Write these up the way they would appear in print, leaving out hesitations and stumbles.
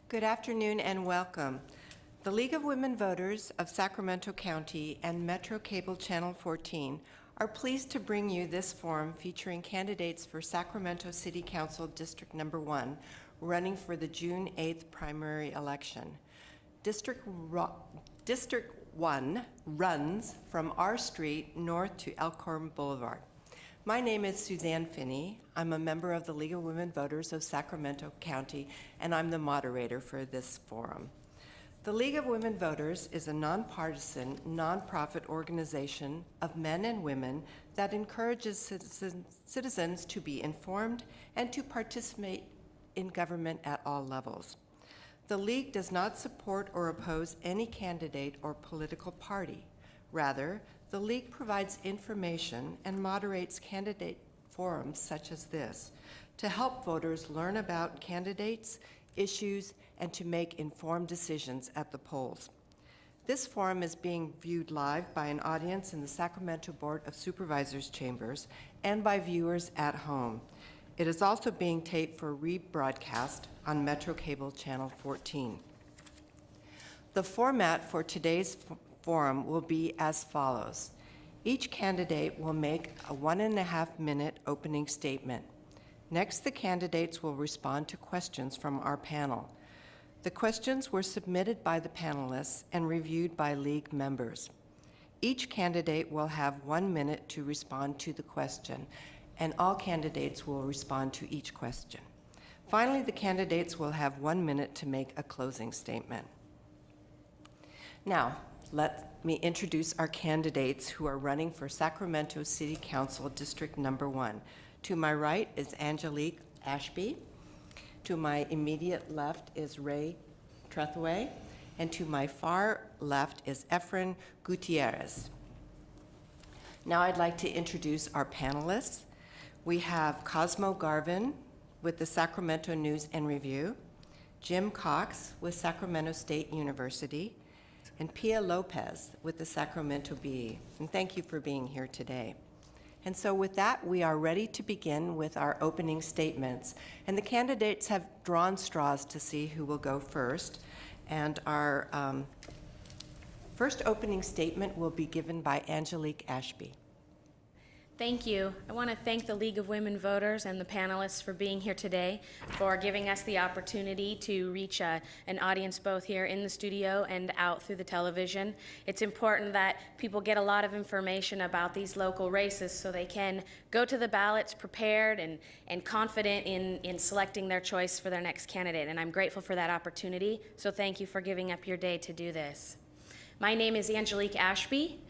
Good afternoon and welcome. The League of Women Voters of Sacramento County and Metro Cable Channel 14 are pleased to bring you this forum featuring candidates for Sacramento City Council District Number 1 running for the June 8th primary election. District 1 runs from R Street north to Elkhorn Boulevard. My name is Suzanne Finney. I'm a member of the League of Women Voters of Sacramento County, and I'm the moderator for this forum. The League of Women Voters is a nonpartisan, nonprofit organization of men and women that encourages citizens to be informed and to participate in government at all levels. The League does not support or oppose any candidate or political party. Rather, the League provides information and moderates candidate forums such as this to help voters learn about candidates, issues, and to make informed decisions at the polls. This forum is being viewed live by an audience in the Sacramento Board of Supervisors chambers and by viewers at home. It is also being taped for rebroadcast on Metro Cable Channel 14. The format for today's forum will be as follows. Each candidate will make a 1.5-minute opening statement. Next, the candidates will respond to questions from our panel. The questions were submitted by the panelists and reviewed by League members. Each candidate will have 1 minute to respond to the question, and all candidates will respond to each question. Finally, the candidates will have 1 minute to make a closing statement. Now, let me introduce our candidates who are running for Sacramento City Council District Number 1. To my right is Angelique Ashby. To my immediate left is Ray Trethewey. And to my far left is Efren Gutierrez. Now I'd like to introduce our panelists. We have Cosmo Garvin with the Sacramento News and Review, Jim Cox with Sacramento State University, and Pia Lopez with the Sacramento Bee. And thank you for being here today. And so with that, we are ready to begin with our opening statements. And the candidates have drawn straws to see who will go first. And our first opening statement will be given by Angelique Ashby. Thank you. I want to thank the League of Women Voters and the panelists for being here today, for giving us the opportunity to reach an audience both here in the studio and out through the television. It's important that people get a lot of information about these local races so they can go to the ballots prepared and confident in selecting their choice for their next candidate. And I'm grateful for that opportunity, so thank you for giving up your day to do this. My name is Angelique Ashby.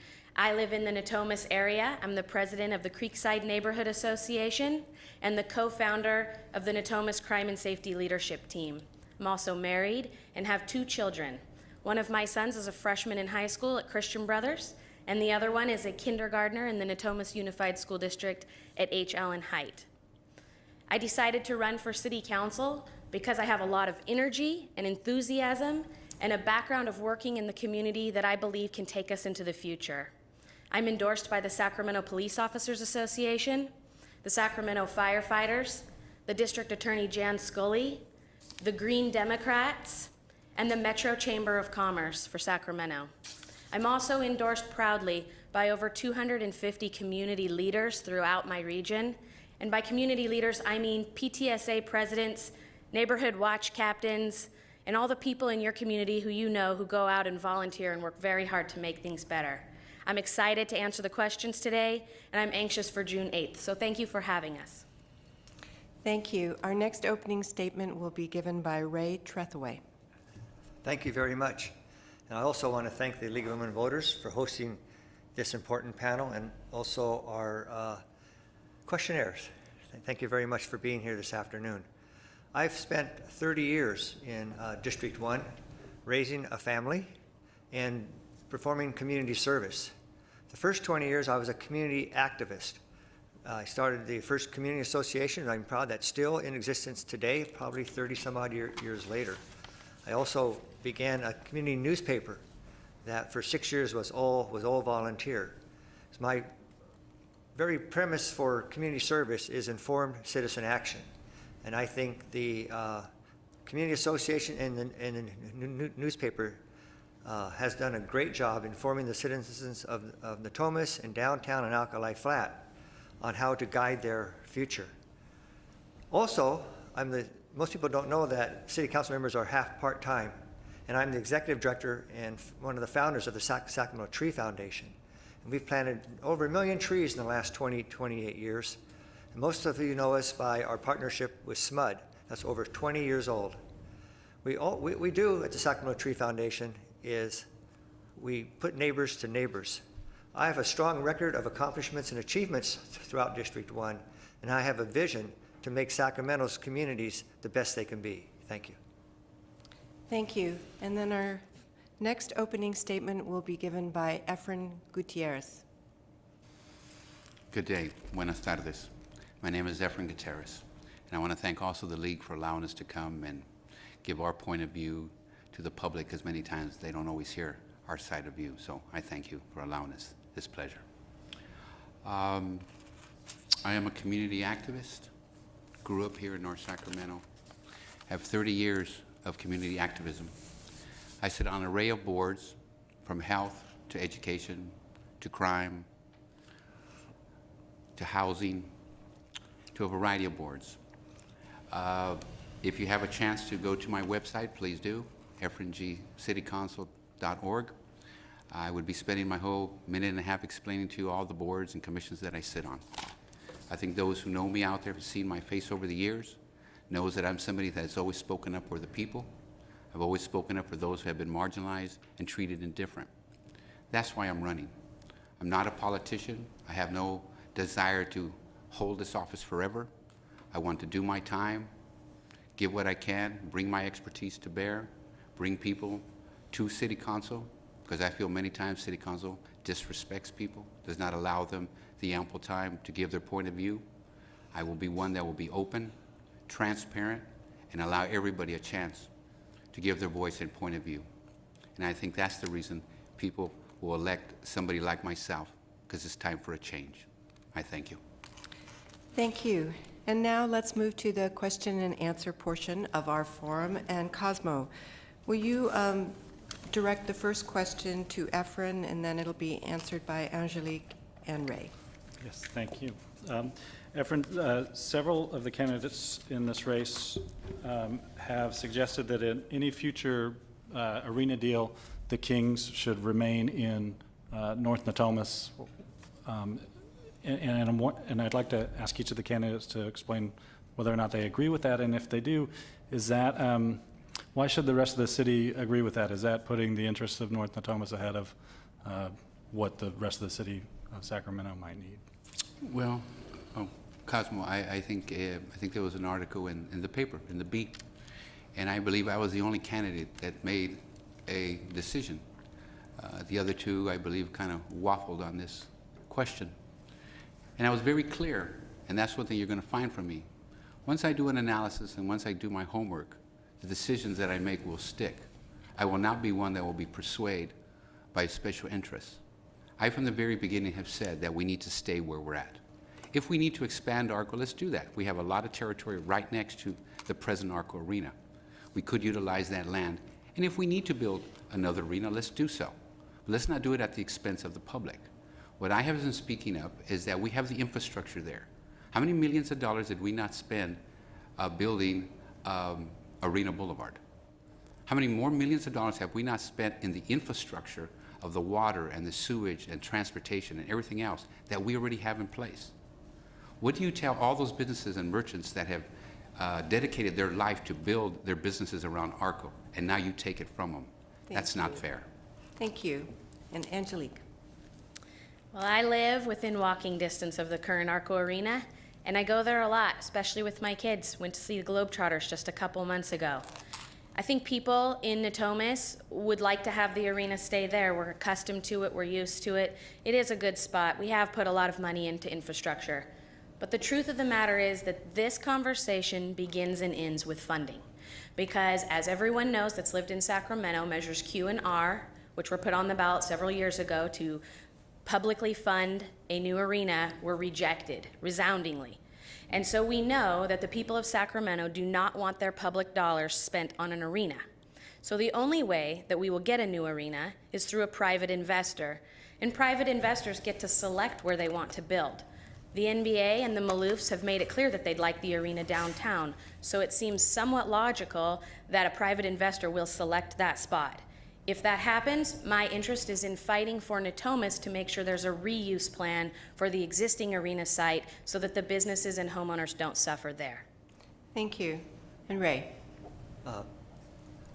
I live in the Natomas area. I'm the president of the Creekside Neighborhood Association and the co-founder of the Natomas Crime and Safety Leadership Team. I'm also married and have 2 children. One of my sons is a freshman in high school at Christian Brothers, and the other one is a kindergartner in the Natomas Unified School District at H. Allen Height. I decided to run for city council because I have a lot of energy and enthusiasm and a background of working in the community that I believe can take us into the future. I'm endorsed by the Sacramento Police Officers Association, the Sacramento Firefighters, the District Attorney Jan Scully, the Green Democrats, and the Metro Chamber of Commerce for Sacramento. I'm also endorsed proudly by over 250 community leaders throughout my region. And by community leaders, I mean PTSA presidents, neighborhood watch captains, and all the people in your community who you know who go out and volunteer and work very hard to make things better. I'm excited to answer the questions today, and I'm anxious for June 8th, so thank you for having us. Thank you. Our next opening statement will be given by Ray Trethewey. Thank you very much. And I also want to thank the League of Women Voters for hosting this important panel and also our questionnaires. Thank you very much for being here this afternoon. I've spent 30 years in District 1 raising a family and performing community service. The first 20 years I was a community activist. I started the first community association, and I'm proud that's still in existence today, probably 30 some odd years later. I also began a community newspaper that for 6 years was all volunteer. So my very premise for community service is informed citizen action. And I think the community association and the newspaper has done a great job informing the citizens of Natomas and downtown and Alkali Flat on how to guide their future. Also, most people don't know that city council members are half part-time, and I'm the executive director and one of the founders of the Sacramento Tree Foundation. And we've planted over 1 million trees in the last 28 years. And most of you know us by our partnership with SMUD. That's over 20 years old. We do at the Sacramento Tree Foundation is we put neighbors to neighbors. I have a strong record of accomplishments and achievements throughout District 1, and I have a vision to make Sacramento's communities the best they can be. Thank you. Thank you. And then our next opening statement will be given by Efren Gutierrez. Good day. Buenas tardes. My name is Efren Gutierrez, and I want to thank also the League for allowing us to come and give our point of view to the public, because many times they don't always hear our side of view. So I thank you for allowing us this pleasure. I am a community activist, grew up here in North Sacramento, have 30 years of community activism. I sit on an array of boards, from health to education to crime to housing to a variety of boards. If you have a chance to go to my website, please do, efrengcitycouncil.org. I would be spending my whole minute and a half explaining to you all the boards and commissions that I sit on. I think those who know me out there have seen my face over the years, knows that I'm somebody that's always spoken up for the people. I've always spoken up for those who have been marginalized and treated indifferent. That's why I'm running. I'm not a politician. I have no desire to hold this office forever. I want to do my time, give what I can, bring my expertise to bear, bring people to City Council, because I feel many times City Council disrespects people, does not allow them the ample time to give their point of view. I will be one that will be open, transparent, and allow everybody a chance to give their voice and point of view. And I think that's the reason people will elect somebody like myself, because it's time for a change. I thank you. Thank you. And now let's move to the question and answer portion of our forum. And Cosmo, will you direct the first question to Efren, and then it'll be answered by Angelique and Ray. Yes, thank you. Efren, several of the candidates in this race have suggested that in any future arena deal, the Kings should remain in North Natomas. And I'd like to ask each of the candidates to explain whether or not they agree with that, and if they do, is that, why should the rest of the city agree with that? Is that putting the interests of North Natomas ahead of what the rest of the city of Sacramento might need? Well, Cosmo, I think there was an article in the paper, in the Beat, and I believe I was the only candidate that made a decision. The other two, I believe, kind of waffled on this question. And I was very clear, and that's one thing you're going to find from me. Once I do an analysis and once I do my homework, the decisions that I make will stick. I will not be one that will be persuaded by special interests. I, from the very beginning, have said that we need to stay where we're at. If we need to expand ARCO, let's do that. We have a lot of territory right next to the present ARCO arena. We could utilize that land. And if we need to build another arena, let's do so. But let's not do it at the expense of the public. What I have been speaking of is that we have the infrastructure there. How many millions of dollars did we not spend building Arena Boulevard? How many more millions of dollars have we not spent in the infrastructure of the water and the sewage and transportation and everything else that we already have in place? What do you tell all those businesses and merchants that have dedicated their life to build their businesses around ARCO, and now you take it from them? That's not fair. Thank you. And Angelique. Well, I live within walking distance of the current ARCO Arena, and I go there a lot, especially with my kids. Went to see the Globetrotters just a couple months ago. I think people in Natomas would like to have the arena stay there. We're accustomed to it, we're used to it. It is a good spot. We have put a lot of money into infrastructure. But the truth of the matter is that this conversation begins and ends with funding. Because as everyone knows that's lived in Sacramento, measures Q and R, which were put on the ballot several years ago to publicly fund a new arena, were rejected resoundingly. And so we know that the people of Sacramento do not want their public dollars spent on an arena. So the only way that we will get a new arena is through a private investor. And private investors get to select where they want to build. The NBA and the Maloofs have made it clear that they'd like the arena downtown, so it seems somewhat logical that a private investor will select that spot. If that happens, my interest is in fighting for Natomas to make sure there's a reuse plan for the existing arena site so that the businesses and homeowners don't suffer there. Thank you. And Ray?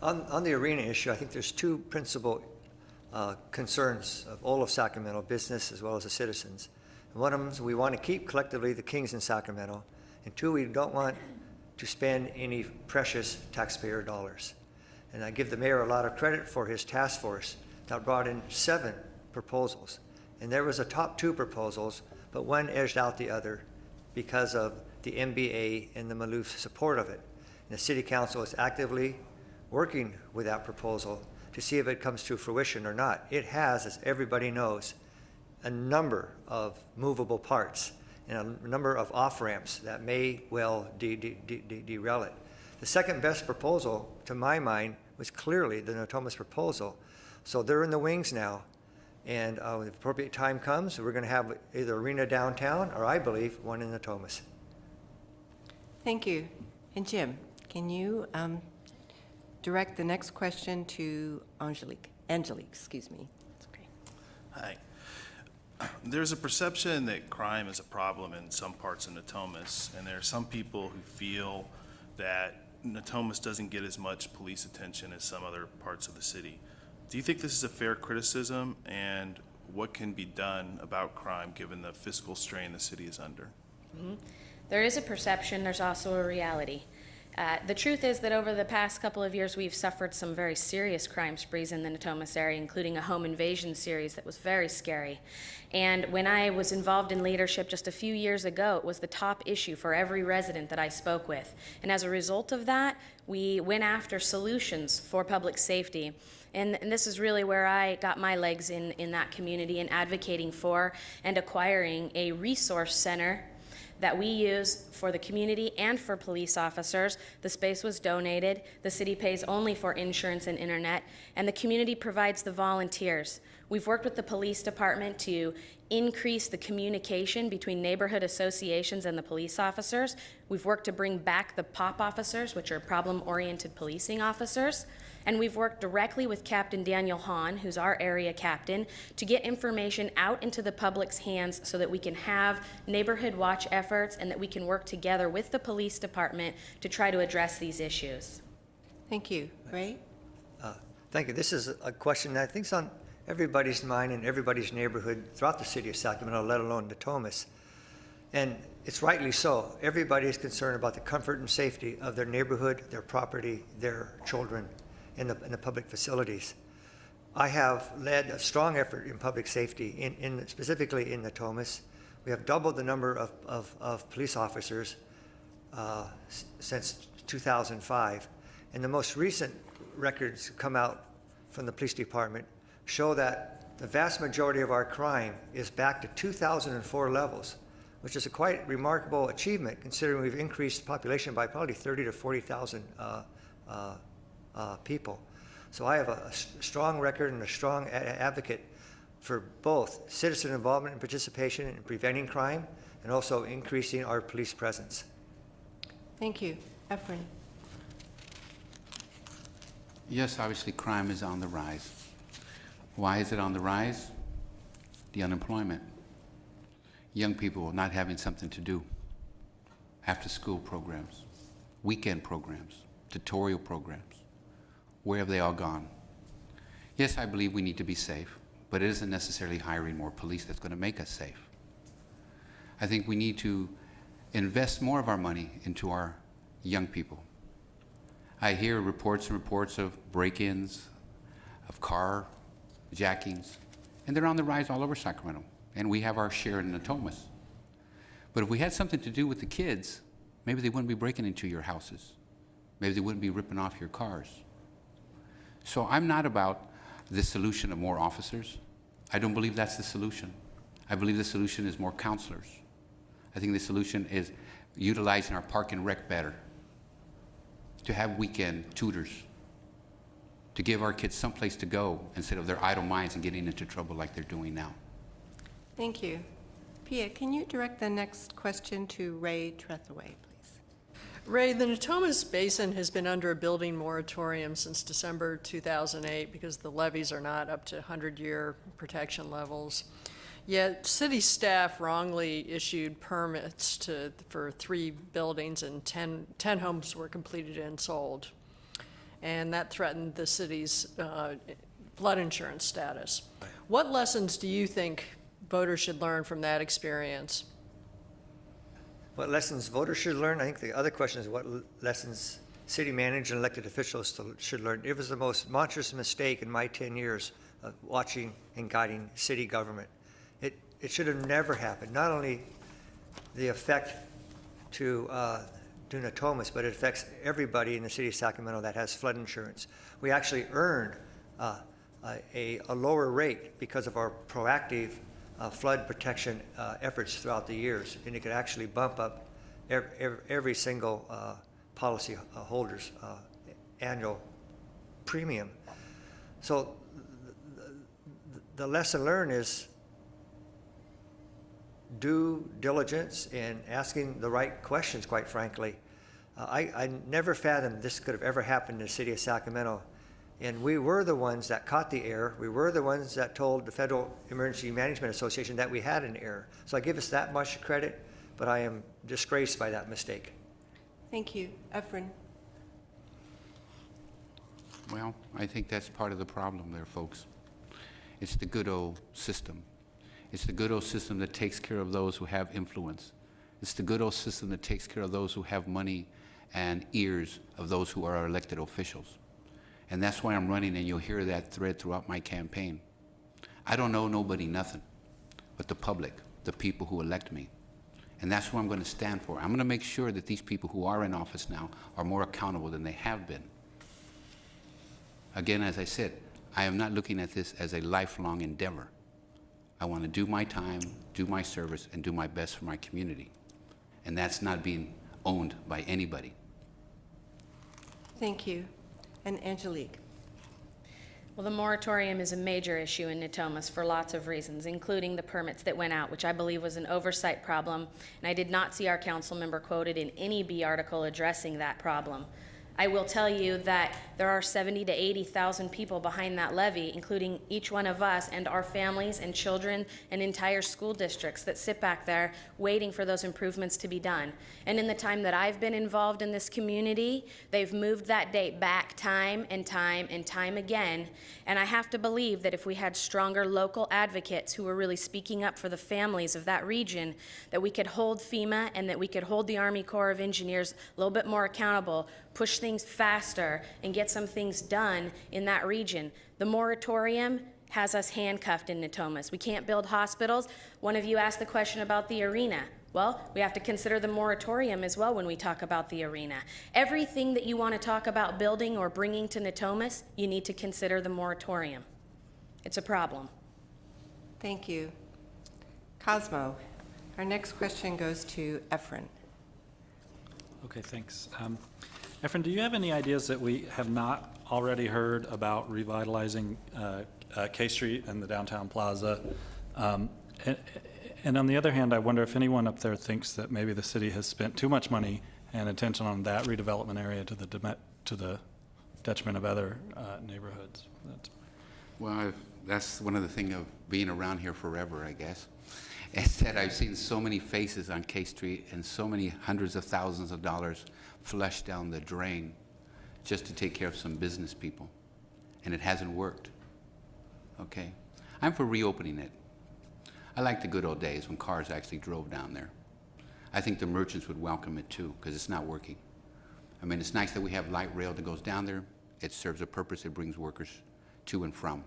On the arena issue, I think there's two principal concerns of all of Sacramento, business as well as the citizens. And one of them is we want to keep collectively the kings in Sacramento, and two, we don't want to spend any precious taxpayer dollars. And I give the mayor a lot of credit for his task force that brought in 7 proposals. And there was a top 2 proposals, but one edged out the other because of the MBA and the Maloof's support of it. And the city council is actively working with that proposal to see if it comes to fruition or not. It has, as everybody knows, a number of movable parts and a number of off-ramps that may well derail it. The second best proposal, to my mind, was clearly the Natomas proposal. So they're in the wings now. And when the appropriate time comes, we're going to have either arena downtown or, I believe, one in Natomas. Thank you. And Jim, can you direct the next question to Angelique? Angelique, excuse me. That's great. Hi. There's a perception that crime is a problem in some parts of Natomas, and there are some people who feel that Natomas doesn't get as much police attention as some other parts of the city. Do you think this is a fair criticism, and what can be done about crime given the fiscal strain the city is under? Mm-hmm. There is a perception, there's also a reality. The truth is that over the past couple of years, we've suffered some very serious crime sprees in the Natomas area, including a home invasion series that was very scary. And when I was involved in leadership just a few years ago, it was the top issue for every resident that I spoke with. And as a result of that, we went after solutions for public safety. And this is really where I got my legs in that community and advocating for and acquiring a resource center that we use for the community and for police officers. The space was donated, the city pays only for insurance and internet, and the community provides the volunteers. We've worked with the police department to increase the communication between neighborhood associations and the police officers. We've worked to bring back the POP officers, which are problem-oriented policing officers. And we've worked directly with Captain Daniel Hahn, who's our area captain, to get information out into the public's hands so that we can have neighborhood watch efforts and that we can work together with the police department to try to address these issues. Thank you. Ray? Thank you. This is a question that I think is on everybody's mind in everybody's neighborhood throughout the city of Sacramento, let alone Natomas. And it's rightly so. Everybody is concerned about the comfort and safety of their neighborhood, their property, their children, in the public facilities. I have led a strong effort in public safety, specifically in Natomas. We have doubled the number of police officers since 2005. And the most recent records come out from the police department show that the vast majority of our crime is back to 2004 levels, which is a quite remarkable achievement considering we've increased population by probably 30 to 40,000 people. So I have a strong record and a strong advocate for both citizen involvement and participation in preventing crime and also increasing our police presence. Thank you. Efren? Yes, obviously crime is on the rise. Why is it on the rise? The unemployment. Young people not having something to do. After-school programs, weekend programs, tutorial programs. Where have they all gone? Yes, I believe we need to be safe, but it isn't necessarily hiring more police that's going to make us safe. I think we need to invest more of our money into our young people. I hear reports and reports of break-ins, of car jackings, and they're on the rise all over Sacramento, and we have our share in Natomas. But if we had something to do with the kids, maybe they wouldn't be breaking into your houses. Maybe they wouldn't be ripping off your cars. So I'm not about the solution of more officers. I don't believe that's the solution. I believe the solution is more counselors. I think the solution is utilizing our park and rec better, to have weekend tutors, to give our kids someplace to go instead of their idle minds and getting into trouble like they're doing now. Thank you. Pia, can you direct the next question to Ray Trethaway, please? Ray, the Natomas Basin has been under a building moratorium since December 2008 because the levees are not up to 100-year protection levels. Yet city staff wrongly issued permits for 3 buildings, and 10 homes were completed and sold. And that threatened the city's flood insurance status. What lessons do you think voters should learn from that experience? What lessons voters should learn? I think the other question is what lessons city managers and elected officials should learn. It was the most monstrous mistake in my 10 years of watching and guiding city government. It should have never happened. Not only the effect to Natomas, but it affects everybody in the city of Sacramento that has flood insurance. We actually earned a lower rate because of our proactive flood protection efforts throughout the years, and it could actually bump up every single policy holder's annual premium. So the lesson learned is due diligence in asking the right questions, quite frankly. I never fathomed this could have ever happened in the city of Sacramento. And we were the ones that caught the error. We were the ones that told the Federal Emergency Management Association that we had an error. So I give us that much credit, but I am disgraced by that mistake. Thank you. Efren. Well, I think that's part of the problem there, folks. It's the good old system. It's the good old system that takes care of those who have influence. It's the good old system that takes care of those who have money and ears of those who are our elected officials. And that's why I'm running, and you'll hear that thread throughout my campaign. I don't owe nobody nothing but the public, the people who elect me. And that's what I'm going to stand for. I'm going to make sure that these people who are in office now are more accountable than they have been. Again, as I said, I am not looking at this as a lifelong endeavor. I want to do my time, do my service, and do my best for my community. And that's not being owned by anybody. Thank you. And Angelique. Well, the moratorium is a major issue in Natomas for lots of reasons, including the permits that went out, which I believe was an oversight problem, and I did not see our council member quoted in any B article addressing that problem. I will tell you that there are 70 to 80,000 people behind that levy, including each one of us and our families and children and entire school districts that sit back there waiting for those improvements to be done. And in the time that I've been involved in this community, they've moved that date back time and time and time again. And I have to believe that if we had stronger local advocates who were really speaking up for the families of that region, that we could hold FEMA and that we could hold the Army Corps of Engineers a little bit more accountable, push things faster, and get some things done in that region. The moratorium has us handcuffed in Natomas. We can't build hospitals. One of you asked the question about the arena. Well, we have to consider the moratorium as well when we talk about the arena. Everything that you want to talk about building or bringing to Natomas, you need to consider the moratorium. It's a problem. Thank you. Cosmo. Our next question goes to Efren. Okay, thanks. Efren, do you have any ideas that we have not already heard about revitalizing K Street and the downtown plaza? And on the other hand, I wonder if anyone up there thinks that maybe the city has spent too much money and attention on that redevelopment area to the detriment of other neighborhoods. Well, that's one of the things of being around here forever, I guess. Is that I've seen so many faces on K Street and so many hundreds of thousands of dollars flushed down the drain just to take care of some business people. And it hasn't worked. Okay? I'm for reopening it. I like the good old days when cars actually drove down there. I think the merchants would welcome it too, because it's not working. I mean, it's nice that we have light rail that goes down there. It serves a purpose. It brings workers to and from.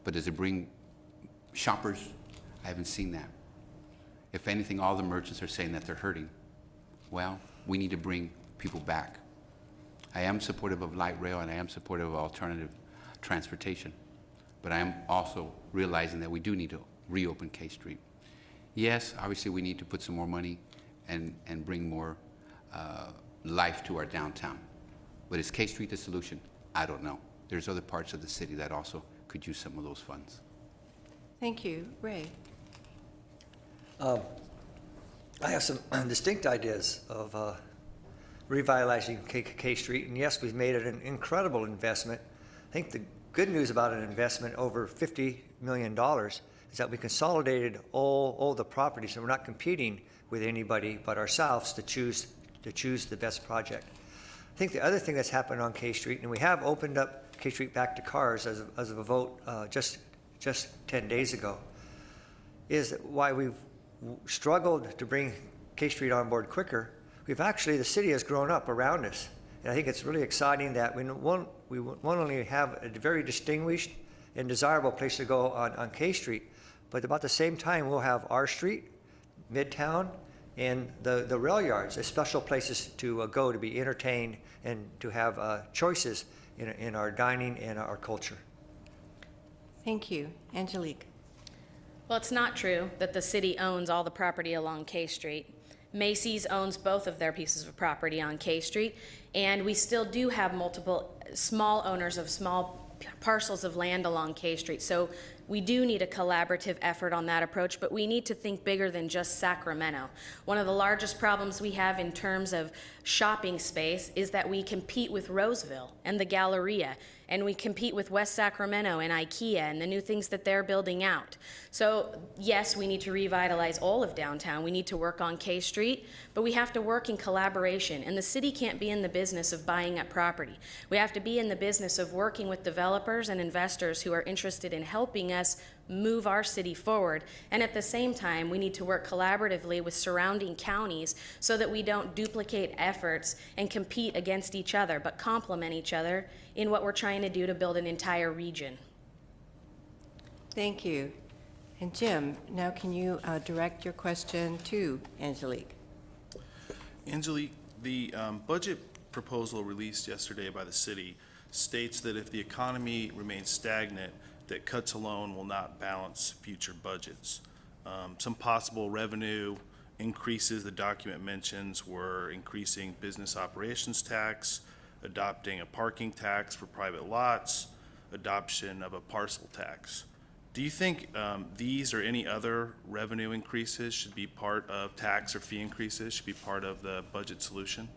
But does it bring shoppers? I haven't seen that. If anything, all the merchants are saying that they're hurting. Well, we need to bring people back. I am supportive of light rail and I am supportive of alternative transportation. But I am also realizing that we do need to reopen K Street. Yes, obviously we need to put some more money and bring more life to our downtown. But is K Street the solution? I don't know. There's other parts of the city that also could use some of those funds. Thank you. Ray? I have some distinct ideas of revitalizing K Street, and yes, we've made it an incredible investment. I think the good news about an investment over $50 million is that we consolidated all the properties, and we're not competing with anybody but ourselves to choose the best project. I think the other thing that's happened on K Street, and we have opened up K Street back to cars as of a vote just 10 days ago, is that why we've struggled to bring K Street on board quicker. The city has grown up around us. And I think it's really exciting that we won't only have a very distinguished and desirable place to go on K Street, but about the same time, we'll have R Street, Midtown, and the rail yards as special places to go to be entertained and to have choices in our dining and our culture. Thank you. Angelique? Well, it's not true that the city owns all the property along K Street. Macy's owns both of their pieces of property on K Street, and we still do have multiple small owners of small parcels of land along K Street. So we do need a collaborative effort on that approach, but we need to think bigger than just Sacramento. One of the largest problems we have in terms of shopping space is that we compete with Roseville and the Galleria, and we compete with West Sacramento and IKEA and the new things that they're building out. So yes, we need to revitalize all of downtown. We need to work on K Street, but we have to work in collaboration, and the city can't be in the business of buying up property. We have to be in the business of working with developers and investors who are interested in helping us move our city forward. And at the same time, we need to work collaboratively with surrounding counties so that we don't duplicate efforts and compete against each other, but complement each other in what we're trying to do to build an entire region. Thank you. And Jim, now can you direct your question to Angelique? Angelique, the budget proposal released yesterday by the city states that if the economy remains stagnant, that cuts alone will not balance future budgets. Some possible revenue increases the document mentions were increasing business operations tax, adopting a parking tax for private lots, adoption of a parcel tax. Do you think these or any other revenue increases should be part of tax or fee increases, should be part of the budget solution?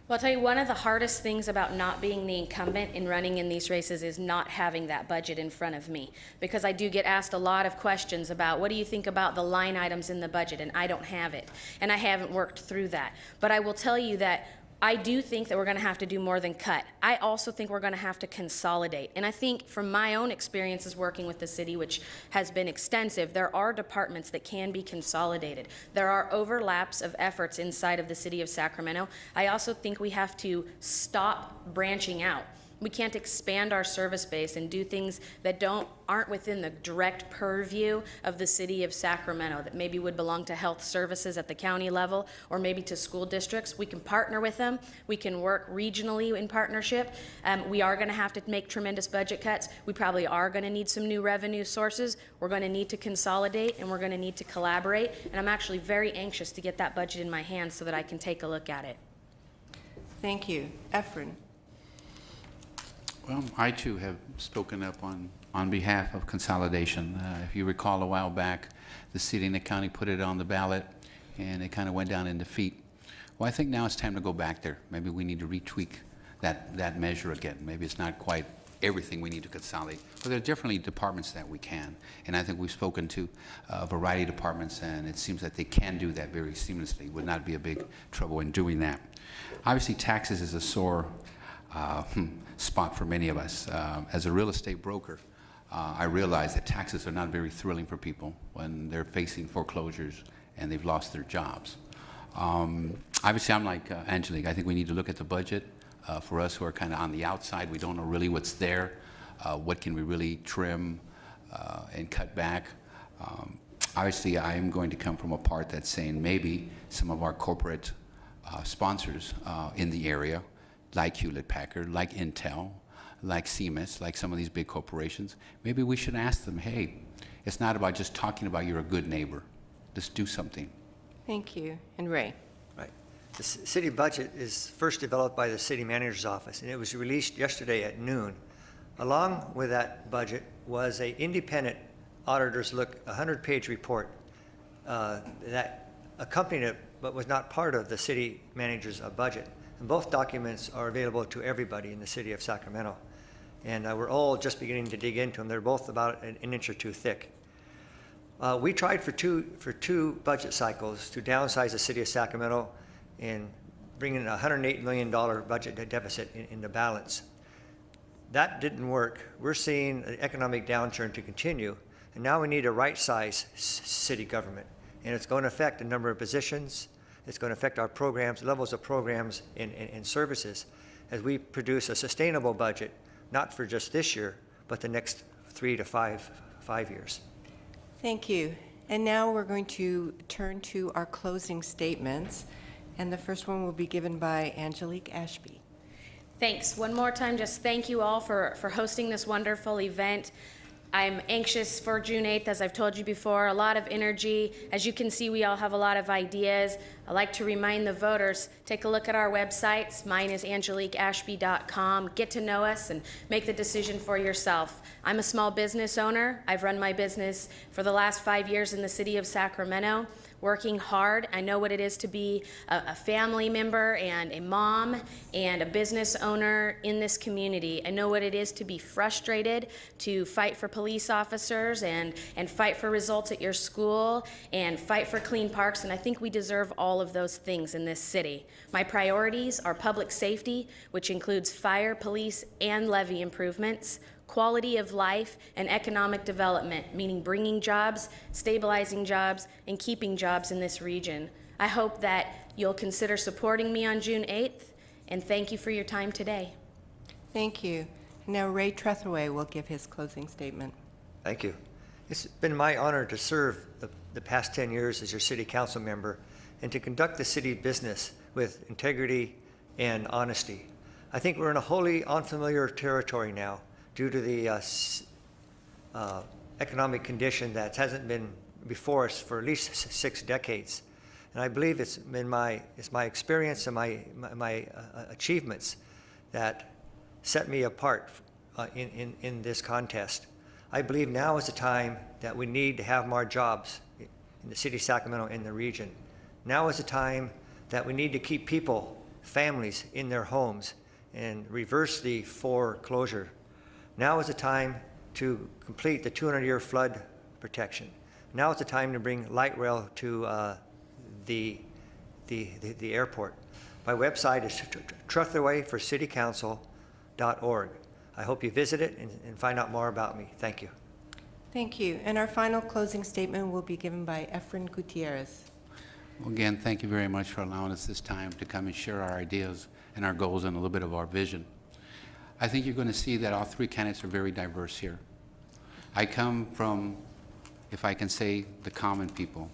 Well, I'll tell you, one of the hardest things about not being the incumbent in running in these races is not having that budget in front of me, because I do get asked a lot of questions about what do you think about the line items in the budget, and I don't have it, and I haven't worked through that. But I will tell you that I do think that we're going to have to do more than cut. I also think we're going to have to consolidate. And I think from my own experiences working with the city, which has been extensive, there are departments that can be consolidated. There are overlaps of efforts inside of the city of Sacramento. I also think we have to stop branching out. We can't expand our service base and do things that aren't within the direct purview of the city of Sacramento, that maybe would belong to health services at the county level or maybe to school districts. We can partner with them. We can work regionally in partnership. We are going to have to make tremendous budget cuts. We probably are going to need some new revenue sources. We're going to need to consolidate, and we're going to need to collaborate. And I'm actually very anxious to get that budget in my hands so that I can take a look at it. Thank you. Efren? Well, I too have spoken up on behalf of consolidation. If you recall a while back, the city and the county put it on the ballot, and it kind of went down in defeat. Well, I think now it's time to go back there. Maybe we need to retweak that measure again. Maybe it's not quite everything we need to consolidate, but there are definitely departments that we can. And I think we've spoken to a variety of departments, and it seems that they can do that very seamlessly. Would not be a big trouble in doing that. Obviously, taxes is a sore spot for many of us. As a real estate broker, I realize that taxes are not very thrilling for people when they're facing foreclosures and they've lost their jobs. Obviously, I'm like Angelique. I think we need to look at the budget. For us who are kind of on the outside, we don't know really what's there. What can we really trim and cut back? Obviously, I am going to come from a part that's saying maybe some of our corporate sponsors in the area, like Hewlett-Packard, like Intel, like Siemens, like some of these big corporations, maybe we should ask them, hey, it's not about just talking about you're a good neighbor. Let's do something. Thank you. And Ray? Right. The city budget is first developed by the city manager's office, and it was released yesterday at noon. Along with that budget was a independent auditor's look, a 100-page report that accompanied it, but was not part of the city manager's budget. And both documents are available to everybody in the city of Sacramento. And we're all just beginning to dig into them. They're both about an inch or two thick. We tried for two budget cycles to downsize the city of Sacramento and bring in a $108 million budget deficit into balance. That didn't work. We're seeing an economic downturn to continue, and now we need a right-size city government. And it's going to affect a number of positions. It's going to affect our programs, levels of programs and services as we produce a sustainable budget, not for just this year, but the next 3 to 5 years. Thank you. And now we're going to turn to our closing statements. And the first one will be given by Angelique Ashby. Thanks. One more time, just thank you all for hosting this wonderful event. I'm anxious for June 8th, as I've told you before, a lot of energy. As you can see, we all have a lot of ideas. I'd like to remind the voters, take a look at our websites. Mine is angeliqueashby.com. Get to know us and make the decision for yourself. I'm a small business owner. I've run my business for the last 5 years in the city of Sacramento, working hard. I know what it is to be a family member and a mom and a business owner in this community. I know what it is to be frustrated, to fight for police officers and fight for results at your school and fight for clean parks, and I think we deserve all of those things in this city. My priorities are public safety, which includes fire, police, and levee improvements, quality of life, and economic development, meaning bringing jobs, stabilizing jobs, and keeping jobs in this region. I hope that you'll consider supporting me on June 8th, and thank you for your time today. Thank you. Now Ray Trethewey will give his closing statement. Thank you. It's been my honor to serve the past 10 years as your city council member and to conduct the city business with integrity and honesty. I think we're in a wholly unfamiliar territory now due to the economic condition that hasn't been before us for at least 6 decades. And I believe it's my experience and my achievements that set me apart in this contest. I believe now is the time that we need to have more jobs in the city of Sacramento and the region. Now is the time that we need to keep people, families in their homes and reverse the foreclosure. Now is the time to complete the 200-year flood protection. Now is the time to bring light rail to the airport. My website is trethewayforcitycouncil.org. I hope you visit it and find out more about me. Thank you. Thank you. And our final closing statement will be given by Efren Gutierrez. Well, again, thank you very much for allowing us this time to come and share our ideas and our goals and a little bit of our vision. I think you're going to see that all 3 candidates are very diverse here. I come from, if I can say, the common people.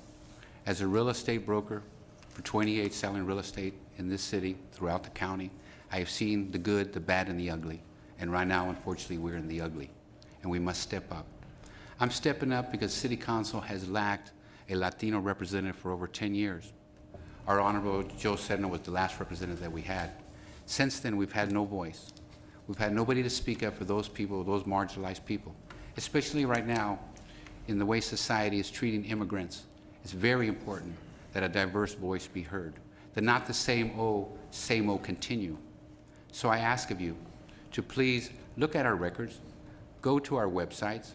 As a real estate broker for 28 selling real estate in this city, throughout the county, I have seen the good, the bad, and the ugly. And right now, unfortunately, we're in the ugly, and we must step up. I'm stepping up because City Council has lacked a Latino representative for over 10 years. Our Honorable Joe Sedno was the last representative that we had. Since then, we've had no voice. We've had nobody to speak up for those people, those marginalized people, especially right now in the way society is treating immigrants. It's very important that a diverse voice be heard, that not the same old continue. So I ask of you to please look at our records, go to our websites,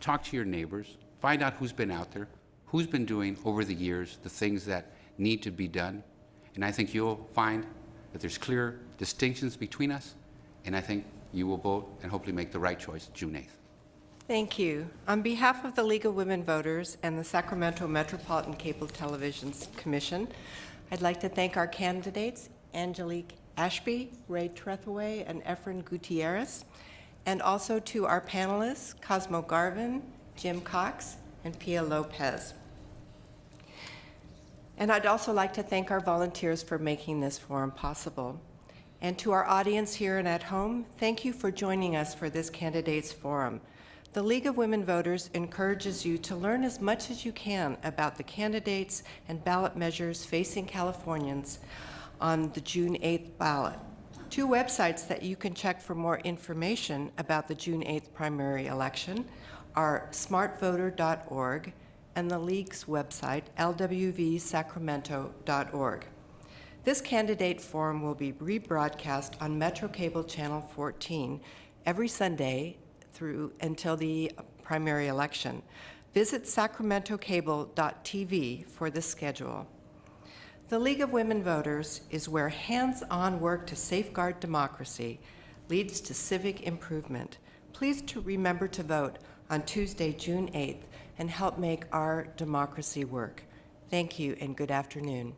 talk to your neighbors, find out who's been out there, who's been doing over the years the things that need to be done. And I think you'll find that there's clear distinctions between us, and I think you will vote and hopefully make the right choice June 8th. Thank you. On behalf of the League of Women Voters and the Sacramento Metropolitan Cable Television Commission, I'd like to thank our candidates, Angelique Ashby, Ray Trethewey, and Efren Gutierrez, and also to our panelists, Cosmo Garvin, Jim Cox, and Pia Lopez. And I'd also like to thank our volunteers for making this forum possible. And to our audience here and at home, thank you for joining us for this candidates forum. The League of Women Voters encourages you to learn as much as you can about the candidates and ballot measures facing Californians on the June 8th ballot. Two websites that you can check for more information about the June 8th primary election are smartvoter.org and the League's website, LWVsacramento.org. This candidate forum will be rebroadcast on Metro Cable Channel 14 every Sunday through until the primary election. Visit sacramentocable.tv for the schedule. The League of Women Voters is where hands-on work to safeguard democracy leads to civic improvement. Please remember to vote on Tuesday, June 8th, and help make our democracy work. Thank you and good afternoon.